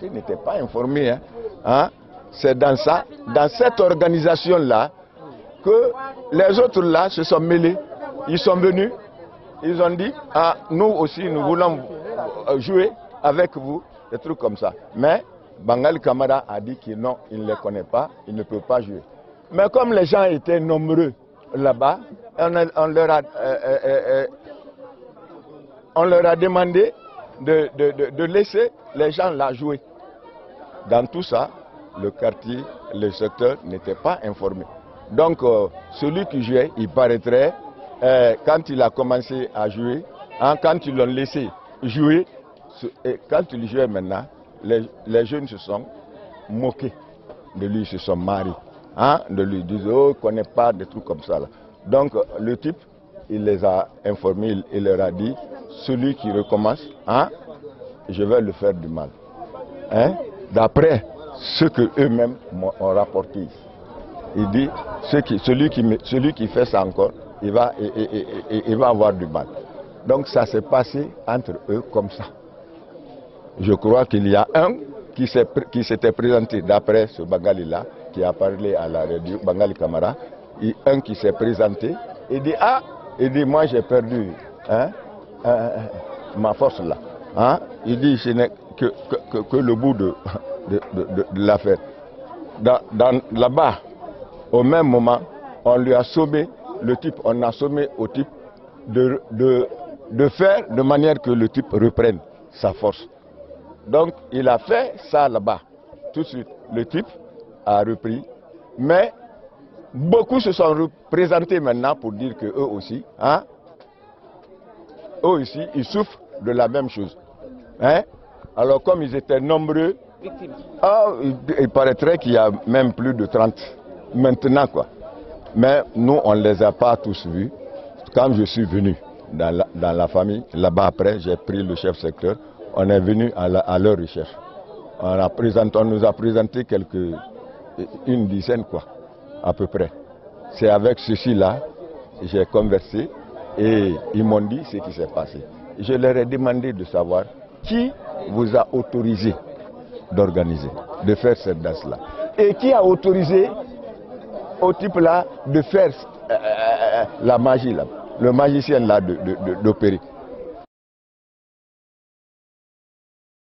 Ils n'étaient pas informés. Hein? C'est dans cette organisation-là, que les autres là se sont mêlés. Ils sont venus, ils ont dit, ah, nous aussi nous voulons jouer avec vous, des trucs comme ça. Mais Bangali Camara a dit que non, il ne les connaît pas, il ne peut pas jouer. Mais comme les gens étaient nombreux là-bas, on leur a demandé de laisser les gens là jouer. Dans tout ça, le quartier, le secteur n'était pas informé. Donc, celui qui jouait, il paraîtrait, quand il a commencé à jouer, hein, quand ils l'ont laissé jouer, et quand il jouait maintenant, les jeunes se sont moqués de lui, se sont mariés. Hein, de lui, ils disaient, oh, on ne connaît pas des trucs comme ça. Là. Donc, le type, il les a informés, il leur a dit, celui qui recommence, hein, je vais lui faire du mal. Hein, d'après ce qu'eux-mêmes ont rapporté. Il dit, celui qui fait ça encore, il va avoir du mal. Donc ça s'est passé entre eux comme ça. Je crois qu'il y a un qui s'était présenté, d'après ce Bangali-là, qui a parlé à la radio, Bangali Camara, un qui s'est présenté, il dit, ah, il dit, moi j'ai perdu hein, ma force là. Hein? Il dit, ce n'est que le bout de l'affaire. Là-bas, au même moment, on lui a sommé, on a sommé au type de faire de manière que le type reprenne sa force. Donc il a fait ça là-bas. Tout de suite, le type a repris. Mais beaucoup se sont présentés maintenant pour dire qu'eux aussi, hein, eux aussi, ils souffrent de la même chose. Hein? Alors comme ils étaient nombreux, il paraîtrait qu'il y a même plus de 30 maintenant quoi. Mais nous on ne les a pas tous vus. Quand je suis venu dans la famille, là-bas après j'ai pris le chef secteur, on est venu à leur recherche. On nous a présenté une dizaine quoi, à peu près. C'est avec ceci là, j'ai conversé et ils m'ont dit ce qui s'est passé. Je leur ai demandé de savoir qui vous a autorisé d'organiser, de faire cette danse-là. Et qui a autorisé au type là de faire la magie là, le magicien là d'opérer.